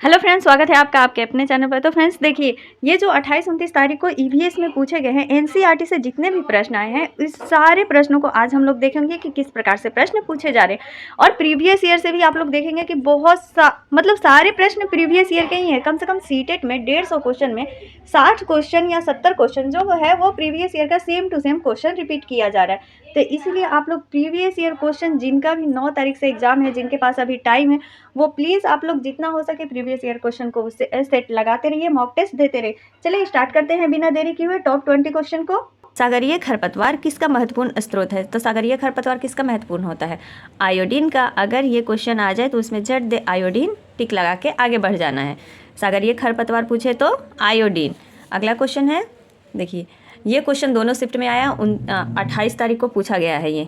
Hello friends, स्वागत है आपका आपके अपने चैनल पर। तो फ्रेंड्स देखिए, ये जो 28-29 तारीख को ईवीएस में पूछे गए हैं एनसीईआरटी से जितने भी प्रश्न आए हैं, इस सारे प्रश्नों को आज हम लोग देखेंगे कि किस प्रकार से प्रश्न पूछे जा रहे हैं। और प्रीवियस ईयर से भी आप लोग देखेंगे कि मतलब सारे प्रश्न प्रीवियस ईयर के ही हैं। कम से कम सीटेट में 150 क्वेश्चन में 60 क्वेश्चन या 70 क्वेश्चन जो है वो प्रीवियस ईयर का same to same question repeat किया जा रहा है। तो इसीलिए आप लोग प्रीवियस ईयर क्वेश्चन जिनका भी 9 तारीख से एग्जाम है, जिनके पास अभी टाइम है, वो प्लीज़ आप लोग जितना हो सके प्रीवियस ईयर क्वेश्चन को उससे सेट लगाते रहिए, मॉक टेस्ट देते रहिए। चलिए स्टार्ट करते हैं बिना देरी किए हुए टॉप 20 क्वेश्चन को। सागरीय खरपतवार किसका महत्वपूर्ण स्रोत है? तो सागरीय खरपतवार किसका महत्वपूर्ण होता है? आयोडीन का। अगर ये क्वेश्चन आ जाए तो उसमें झट दे आयोडीन टिक लगा के आगे बढ़ जाना है। सागरीय खरपतवार पूछे तो आयोडीन। अगला क्वेश्चन है, देखिए ये क्वेश्चन दोनों शिफ्ट में आया, 28 तारीख को पूछा गया है ये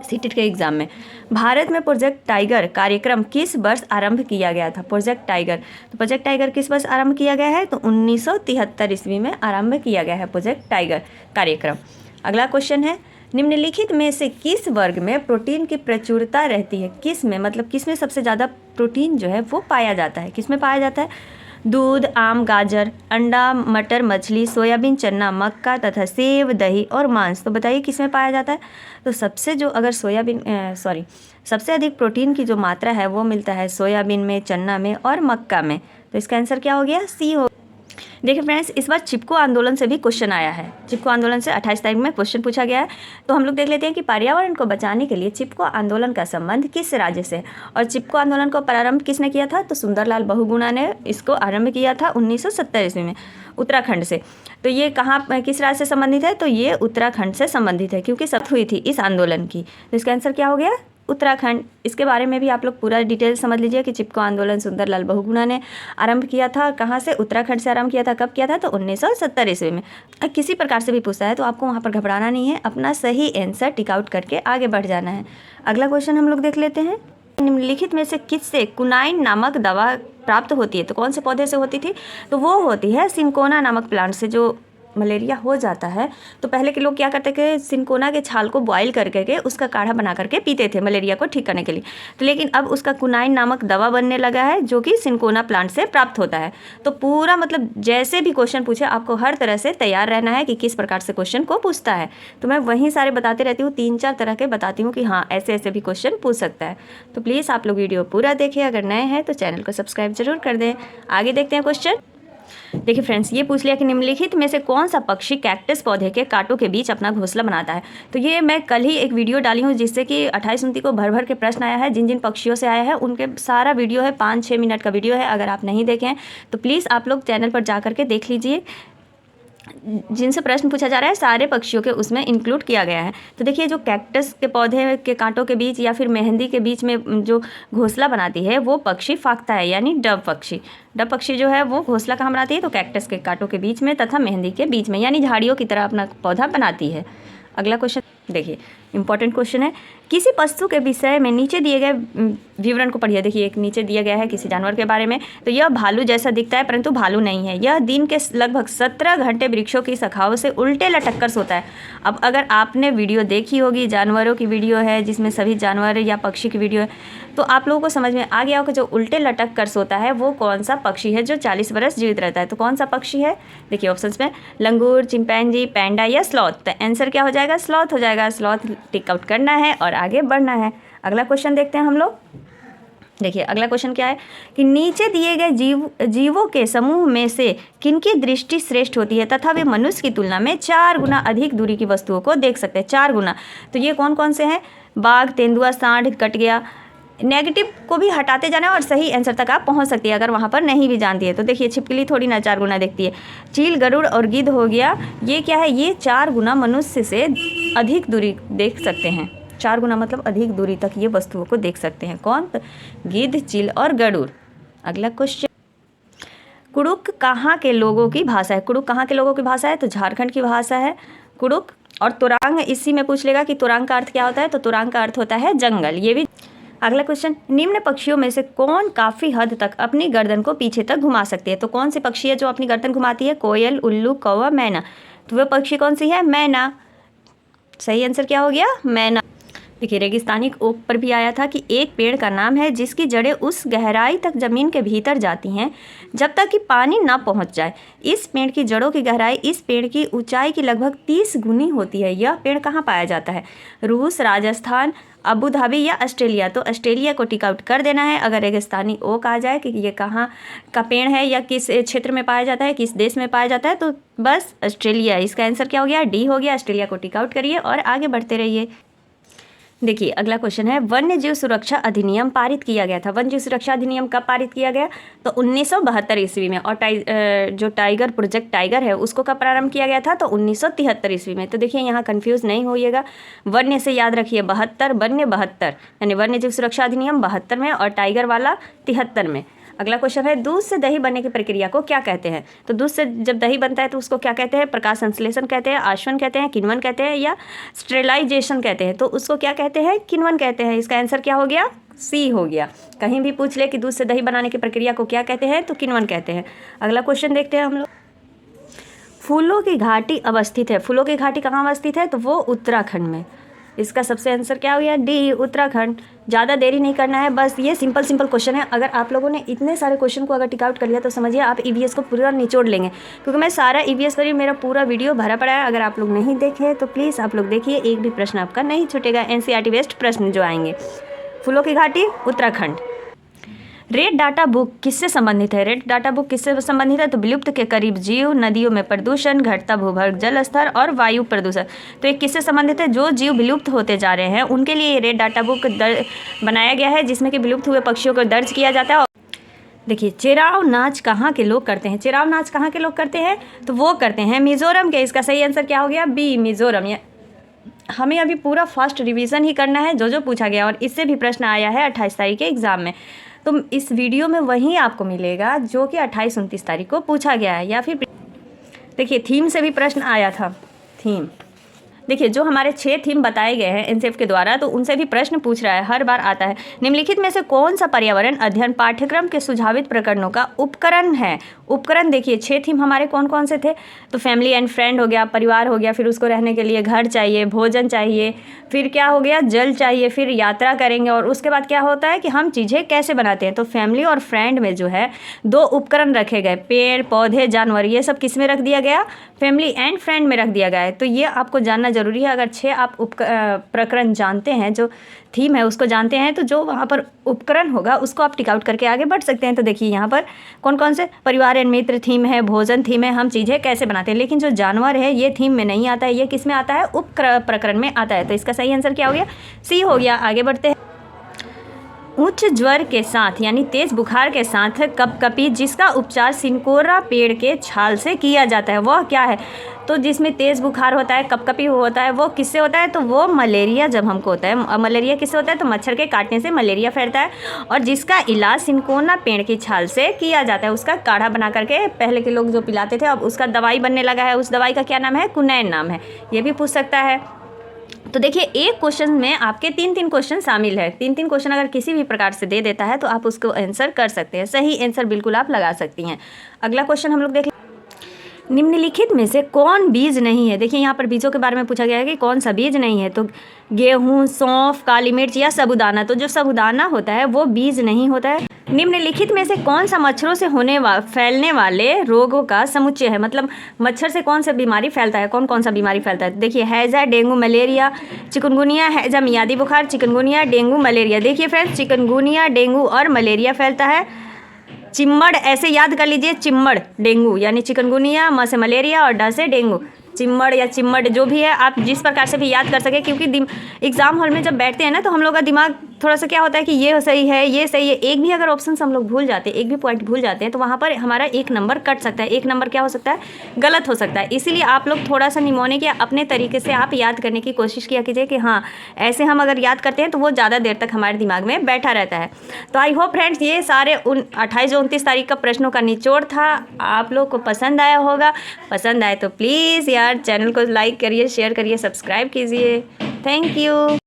सीटेट के एग्जाम में। भारत में प्रोजेक्ट टाइगर कार्यक्रम किस वर्ष आरंभ किया गया था? प्रोजेक्ट टाइगर, तो प्रोजेक्ट टाइगर किस वर्ष आरंभ किया गया है? तो 1973 ईस्वी में आरंभ किया गया है प्रोजेक्ट टाइगर कार्यक्रम। अगला क्वेश्चन है, निम्नलिखित में से किस वर्ग में प्रोटीन की प्रचुरता रहती है? किस में, मतलब किस में सबसे ज़्यादा प्रोटीन जो है वो पाया जाता है? किस में पाया जाता है? दूध, आम, गाजर, अंडा, मटर, मछली, सोयाबीन, चना, मक्का तथा सेब, दही और मांस। तो बताइए किस में पाया जाता है? तो सबसे जो अगर सबसे अधिक प्रोटीन की जो मात्रा है वो मिलता है सोयाबीन में, चना में और मक्का में। तो इसका आंसर क्या हो गया? सी हो। देखिए फ्रेंड्स, इस बार चिपको आंदोलन से भी क्वेश्चन आया है। चिपको आंदोलन से 28 तारीख में क्वेश्चन पूछा गया है। तो हम लोग देख लेते हैं कि पर्यावरण को बचाने के लिए चिपको आंदोलन का संबंध किस राज्य से है? और चिपको आंदोलन को प्रारंभ किसने किया था? तो सुंदरलाल बहुगुणा ने इसको आरंभ किया था 1970 ईस्वी में उत्तराखंड से। तो ये कहाँ, किस राज्य से संबंधित है? तो ये उत्तराखंड से संबंधित है क्योंकि सब हुई थी इस आंदोलन की। तो इसका आंसर क्या हो गया? उत्तराखंड। इसके बारे में भी आप लोग पूरा डिटेल समझ लीजिए कि चिपको आंदोलन सुंदरलाल बहुगुणा ने आरंभ किया था। कहाँ से? उत्तराखंड से आरंभ किया था। कब किया था? तो 1970 ईस्वी में। किसी प्रकार से भी पूछता है तो आपको वहाँ पर घबराना नहीं है, अपना सही आंसर टिक आउट करके आगे बढ़ जाना है। अगला क्वेश्चन हम लोग देख लेते हैं, निम्नलिखित में से किससे कुनाइन नामक दवा प्राप्त होती है? तो कौन से पौधे से होती थी? तो वो होती है सिंकोना नामक प्लांट से। जो मलेरिया हो जाता है तो पहले के लोग क्या करते थे, सिंकोना के छाल को बॉईल करके उसका काढ़ा बना करके पीते थे मलेरिया को ठीक करने के लिए। तो लेकिन अब उसका कुनाइन नामक दवा बनने लगा है जो कि सिंकोना प्लांट से प्राप्त होता है। तो पूरा मतलब जैसे भी क्वेश्चन पूछे आपको हर तरह से तैयार रहना है कि किस प्रकार से क्वेश्चन को पूछता है। तो मैं वहीं सारे बताते रहती हूँ, 3-4 तरह के बताती हूँ कि हाँ ऐसे ऐसे भी क्वेश्चन पूछ सकता है। तो प्लीज़ आप लोग वीडियो पूरा देखिए, अगर नए हैं तो चैनल को सब्सक्राइब जरूर कर दें। आगे देखते हैं क्वेश्चन। देखिए फ्रेंड्स, ये पूछ लिया कि निम्नलिखित में से कौन सा पक्षी कैक्टस पौधे के कांटों के बीच अपना घोंसला बनाता है? तो ये मैं कल ही एक वीडियो डाली हूँ जिससे कि 28-29 को भर भर के प्रश्न आया है। जिन जिन पक्षियों से आया है उनके सारा वीडियो है, 5-6 मिनट का वीडियो है। अगर आप नहीं देखें तो प्लीज़ आप लोग चैनल पर जा करके देख लीजिए। जिनसे प्रश्न पूछा जा रहा है सारे पक्षियों के उसमें इंक्लूड किया गया है। तो देखिए, जो कैक्टस के पौधे के कांटों के बीच या फिर मेहंदी के बीच में जो घोंसला बनाती है वो पक्षी फाख्ता है, यानी डव पक्षी। डव पक्षी जो है वो घोंसला कहाँ बनाती है? तो कैक्टस के कांटों के बीच में तथा मेहंदी के बीच में, यानी झाड़ियों की तरह अपना पौधा बनाती है। अगला क्वेश्चन देखिए, इंपॉर्टेंट क्वेश्चन है, किसी वस्तु के विषय में नीचे दिए गए विवरण को पढ़िए। देखिए, एक नीचे दिया गया है किसी जानवर के बारे में। तो यह भालू जैसा दिखता है परंतु भालू नहीं है। यह दिन के लगभग 17 घंटे वृक्षों की शाखाओं से उल्टे लटक कर सोता है। अब अगर आपने वीडियो देखी होगी, जानवरों की वीडियो है जिसमें सभी जानवर या पक्षी की वीडियो है, तो आप लोगों को समझ में आ गया होगा जो उल्टे लटक कर सोता है वो कौन सा पक्षी है जो 40 वर्ष जीवित रहता है। तो कौन सा पक्षी है? देखिए ऑप्शंस में, लंगूर, चिंपैंजी, पैंडा या स्लॉथ। तो आंसर क्या हो जाएगा? स्लॉथ हो जाएगा। स्लॉथ टिक आउट करना है और आगे बढ़ना है। अगला क्वेश्चन देखते हैं हम लोग। देखिए अगला क्वेश्चन क्या है कि नीचे दिए गए जीवों के समूह में से किनकी दृष्टि श्रेष्ठ होती है तथा वे मनुष्य की तुलना में 4 गुना अधिक दूरी की वस्तुओं को देख सकते हैं? 4 गुना। तो ये कौन कौन से हैं? बाघ, तेंदुआ, सांड, कट गया। नेगेटिव को भी हटाते जाना और सही आंसर तक आप पहुंच सकती है अगर वहां पर नहीं भी जानती है। तो देखिए, छिपकली थोड़ी ना 4 गुना देखती है। चील, गरुड़ और गिद्ध हो गया, ये क्या है? ये 4 गुना मनुष्य से अधिक दूरी देख सकते हैं। 4 गुना मतलब अधिक दूरी तक ये वस्तुओं को देख सकते हैं। कौन? तो गिद्ध, चील और गरुड़। अगला क्वेश्चन, कुड़ुक कहाँ के लोगों की भाषा है? कुड़ुक कहाँ के लोगों की भाषा है? तो झारखंड की भाषा है कुड़ुक। और तुरांग इसी में पूछ लेगा कि तुरांग का अर्थ क्या होता है? तो तुरांग का अर्थ होता है जंगल। ये भी। अगला क्वेश्चन, निम्न पक्षियों में से कौन काफी हद तक अपनी गर्दन को पीछे तक घुमा सकती है? तो कौन सी पक्षी है जो अपनी गर्दन घुमाती है? कोयल, उल्लू, कौवा, मैना। तो वह पक्षी कौन सी है? मैना। सही आंसर क्या हो गया? मैना। देखिए रेगिस्तानी ओक पर भी आया था कि एक पेड़ का नाम है जिसकी जड़ें उस गहराई तक ज़मीन के भीतर जाती हैं जब तक कि पानी ना पहुंच जाए। इस पेड़ की जड़ों की गहराई इस पेड़ की ऊंचाई की लगभग 30 गुनी होती है। यह पेड़ कहाँ पाया जाता है? रूस, राजस्थान, अबू धाबी या ऑस्ट्रेलिया। तो ऑस्ट्रेलिया को टिक आउट कर देना है अगर रेगिस्तानी ओक आ जाए कि ये कहाँ का पेड़ है या किस क्षेत्र में पाया जाता है, किस देश में पाया जाता है, तो बस ऑस्ट्रेलिया। इसका आंसर क्या हो गया? डी हो गया। ऑस्ट्रेलिया को टिक आउट करिए और आगे बढ़ते रहिए। देखिए अगला क्वेश्चन है, वन्य जीव सुरक्षा अधिनियम पारित किया गया था। वन्य जीव सुरक्षा अधिनियम कब पारित किया गया? तो 1972 ईस्वी में। और जो टाइगर प्रोजेक्ट टाइगर है उसको कब प्रारंभ किया गया था? तो 1973 ईस्वी में। तो देखिए यहाँ कंफ्यूज नहीं होइएगा, वन्य से याद रखिए 72, वन्य 72, यानी वन्य जीव सुरक्षा अधिनियम 72 में और टाइगर वाला 73 में। अगला क्वेश्चन है, दूध से दही बनने की प्रक्रिया को क्या कहते हैं? तो दूध से जब दही बनता है तो उसको क्या कहते हैं? प्रकाश संश्लेषण कहते हैं, आश्वन कहते हैं, किण्वन कहते हैं या स्टेरिलाइजेशन कहते हैं। तो उसको क्या कहते हैं? किण्वन कहते हैं। इसका आंसर क्या हो गया? सी हो गया। कहीं भी पूछ ले कि दूध से दही बनाने की प्रक्रिया को क्या कहते हैं, तो किण्वन कहते हैं। अगला क्वेश्चन देखते हैं हम लोग। फूलों की घाटी अवस्थित है। फूलों की घाटी कहाँ अवस्थित है? तो वो उत्तराखंड में। इसका सबसे आंसर क्या हो गया? डी, उत्तराखंड। ज़्यादा देरी नहीं करना है, बस ये सिंपल क्वेश्चन है। अगर आप लोगों ने इतने सारे क्वेश्चन को अगर टिक आउट कर लिया तो समझिए आप ईवीएस को पूरा निचोड़ लेंगे, क्योंकि मैं सारा ईवीएस पर ही मेरा पूरा वीडियो भरा पड़ा है। अगर आप लोग नहीं देखे तो प्लीज़ आप लोग देखिए, एक भी प्रश्न आपका नहीं छूटेगा। एनसीईआरटी बेस्ड प्रश्न जो आएंगे। फूलों की घाटी, उत्तराखंड। रेड डाटा बुक किससे संबंधित है? रेड डाटा बुक किससे संबंधित है? तो विलुप्त के करीब जीव, नदियों में प्रदूषण, घटता भूगर्भ जल स्तर और वायु प्रदूषण। तो ये किससे संबंधित है? जो जीव विलुप्त होते जा रहे हैं उनके लिए ये रेड डाटा बुक बनाया गया है, जिसमें कि विलुप्त हुए पक्षियों को दर्ज किया जाता है। देखिए चिराव नाच कहाँ के लोग करते हैं? चिराव नाच कहाँ के लोग करते हैं? तो वो करते हैं मिजोरम के। इसका सही आंसर क्या हो गया? बी, मिजोरम। हमें अभी पूरा फास्ट रिवीजन ही करना है जो पूछा गया, और इससे भी प्रश्न आया है 28 तारीख के एग्जाम में। तो इस वीडियो में वही आपको मिलेगा जो कि 28-29 तारीख को पूछा गया है। या फिर देखिए थीम से भी प्रश्न आया था। थीम देखिए जो हमारे 6 थीम बताए गए हैं एनसीएफ के द्वारा, तो उनसे भी प्रश्न पूछ रहा है, हर बार आता है। निम्नलिखित में से कौन सा पर्यावरण अध्ययन पाठ्यक्रम के सुझावित प्रकरणों का उपकरण है? उपकरण देखिए 6 थीम हमारे कौन कौन से थे? तो फैमिली एंड फ्रेंड हो गया, परिवार हो गया, फिर उसको रहने के लिए घर चाहिए, भोजन चाहिए, फिर क्या हो गया? जल चाहिए, फिर यात्रा करेंगे, और उसके बाद क्या होता है कि हम चीज़ें कैसे बनाते हैं। तो फैमिली और फ्रेंड में जो है 2 उपकरण रखे गए, पेड़ पौधे जानवर, ये सब किस में रख दिया गया? फैमिली एंड फ्रेंड में रख दिया गया है। तो ये आपको जानना जरूरी है। अगर 6 आप प्रकरण जानते हैं, जो थीम है उसको जानते हैं, तो जो वहाँ पर उपकरण होगा उसको आप टिक आउट करके आगे बढ़ सकते हैं। तो देखिए यहाँ पर कौन कौन से परिवार एंड मित्र थीम है, भोजन थीम है, हम चीज़ें कैसे बनाते हैं। लेकिन जो जानवर है ये थीम में नहीं आता है, ये किस में आता है? उप प्रकरण में आता है। तो इसका सही आंसर क्या हो गया? सी हो गया। आगे बढ़ते हैं। उच्च ज्वर के साथ यानी तेज बुखार के साथ कपकपी, जिसका उपचार सिनकोरा पेड़ के छाल से किया जाता है, वह क्या है? तो जिसमें तेज़ बुखार होता है, कपकपी होता है, वो किससे होता है? तो वो मलेरिया जब हमको होता है। मलेरिया किससे होता है? तो मच्छर के काटने से मलेरिया फैलता है, और जिसका इलाज सिनकोना पेड़ की छाल से किया जाता है। उसका काढ़ा बना करके पहले के लोग जो पिलाते थे, अब उसका दवाई बनने लगा है। उस दवाई का क्या नाम है? कुनैन नाम है। ये भी पूछ सकता है। तो देखिए एक क्वेश्चन में आपके 3-3 क्वेश्चन शामिल है। 3-3 क्वेश्चन अगर किसी भी प्रकार से दे देता है तो आप उसको आंसर कर सकते हैं। सही आंसर बिल्कुल आप लगा सकती हैं। अगला क्वेश्चन हम लोग देख, निम्नलिखित में से कौन बीज नहीं है? देखिए यहाँ पर बीजों के बारे में पूछा गया है कि कौन सा बीज नहीं है। तो गेहूँ, सौंफ, काली मिर्च या साबूदाना। तो जो साबूदाना होता है वो बीज नहीं होता है। निम्नलिखित में से कौन सा मच्छरों से फैलने वाले रोगों का समुच्चय है? मतलब मच्छर से कौन सा बीमारी फैलता है? कौन कौन सा बीमारी फैलता है? देखिए हैजा, डेंगू, मलेरिया, चिकनगुनिया। हैजा मियादी बुखार, चिकनगुनिया, डेंगू, मलेरिया। देखिए फ्रेंड्स चिकनगुनिया, डेंगू और मलेरिया फैलता है। चिम्मड़ ऐसे याद कर लीजिए, चिम्मड़ डेंगू, यानी चिकनगुनिया, म से मलेरिया और ड से डेंगू। चिम्मड़ या चिम्मड़ जो भी है आप जिस प्रकार से भी याद कर सके, क्योंकि एग्जाम हॉल में जब बैठते हैं ना तो हम लोग का दिमाग थोड़ा सा क्या होता है कि ये सही है, ये सही है। एक भी अगर ऑप्शन हम लोग भूल जाते हैं, एक भी पॉइंट भूल जाते हैं, तो वहाँ पर हमारा 1 नंबर कट सकता है। 1 नंबर क्या हो सकता है? गलत हो सकता है। इसीलिए आप लोग थोड़ा सा निमोनिक या अपने तरीके से आप याद करने की कोशिश किया कीजिए कि हाँ ऐसे हम अगर याद करते हैं तो वो ज़्यादा देर तक हमारे दिमाग में बैठा रहता है। तो आई होप फ्रेंड्स ये सारे 28-29 तारीख का प्रश्नों का निचोड़ था। आप लोग को पसंद आया होगा। पसंद आए तो प्लीज़ यार चैनल को लाइक करिए, शेयर करिए, सब्सक्राइब कीजिए। Thank you.